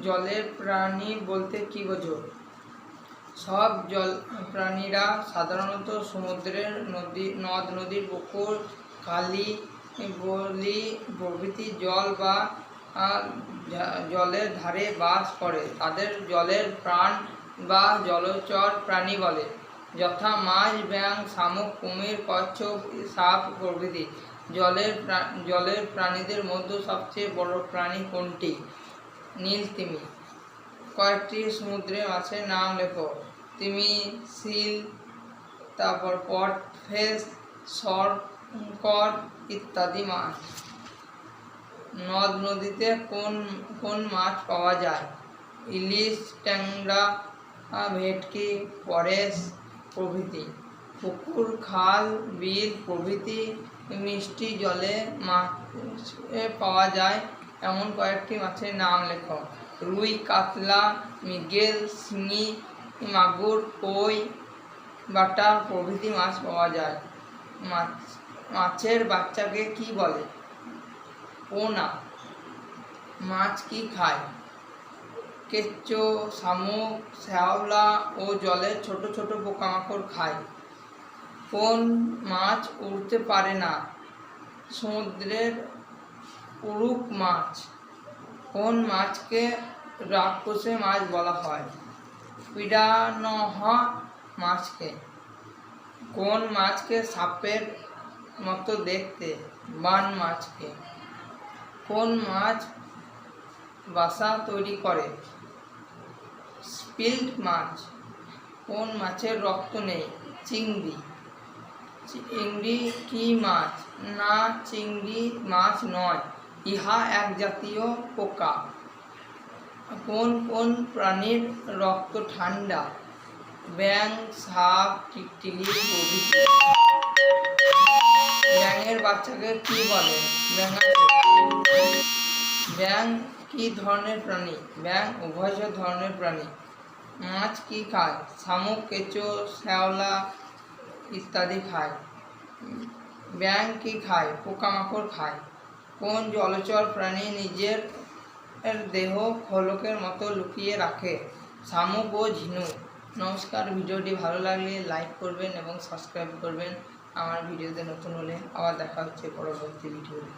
জলের প্রাণী বলতে কী বোঝো? সব জল প্রাণীরা সাধারণত সমুদ্রের নদ নদীর পুকুর, খালি, গলি প্রভৃতি জল বা জলের ধারে বাস করে। তাদের জলের প্রাণ বা জলচর প্রাণী বলে, যথা মাছ, ব্যাঙ, শামুক, কুমির, কচ্ছপ, সাপ প্রভৃতি। জলের প্রাণীদের মধ্যে সবচেয়ে বড় প্রাণী কোনটি? নীলতিমি। কয়েকটি সমুদ্রের মাছের নাম লেখো। তিমি, সিল, তারপর পটফিশ, শঙ্কর ইত্যাদি মাছ। নদ নদীতে কোন কোন মাছ পাওয়া যায়? ইলিশ, ট্যাংরা, ভেটকি, পরেশ প্রভৃতি। পুকুর, খাল, বিল প্রভৃতি মিষ্টি জলে মাছ পাওয়া যায় এমন কয়েকটি মাছের নাম লেখো। রুই, কাতলা, মৃগেল, শিঙি, মাগুর, কই, বাটা প্রভৃতি মাছ পাওয়া যায়। মাছের বাচ্চাকে কি বলে? পোনা। মাছ কি খায়? কেঁচো, শামুক, শ্যাওলা ও জলের ছোট ছোট পোকামাকড় খায়। কোন মাছ উড়তে পারে না? সমুদ্রের উড়ুক মাছ। কোন মাছকে রাক্ষসে মাছ বলা হয়? পিরানহা মাছকে। কোন মাছকে সাপের মতো দেখতে? বান মাছকে। কোন মাছ বাসা তৈরি করে? স্পিল্ড মাছ। কোন মাছের রক্ত নেই? চিংড়ি। চিংড়ি কি মাছ? না, চিংড়ি মাছ নয়, ইহা এক জাতীয় পোকা। কোন কোন প্রাণীর রক্ত ঠান্ডা? ব্যাঙ, সাপ, টিকটিকি প্রভৃতি। ব্যাঙের বাচ্চাকে কি বলে? ব্যাঙাচি। ব্যাঙ কি ধরনের প্রাণী? ব্যাঙ উভচর ধরনের প্রাণী। মাছ কি খায়? শামুক, কেঁচো, শ্যাওলা ইত্যাদি খায়। ব্যাঙ কি খায়? পোকামাকড় খায়। কোন জলচর প্রাণী নিজের দেহ খোলকের মতো লুকিয়ে রাখে? শামুক ও ঝিনুক। নমস্কার। ভিডিওটি ভালো লাগলে লাইক করবেন এবং সাবস্ক্রাইব করবেন। আমার ভিডিওতে নতুন হলে আবার দেখা হচ্ছে পরবর্তী ভিডিওতে।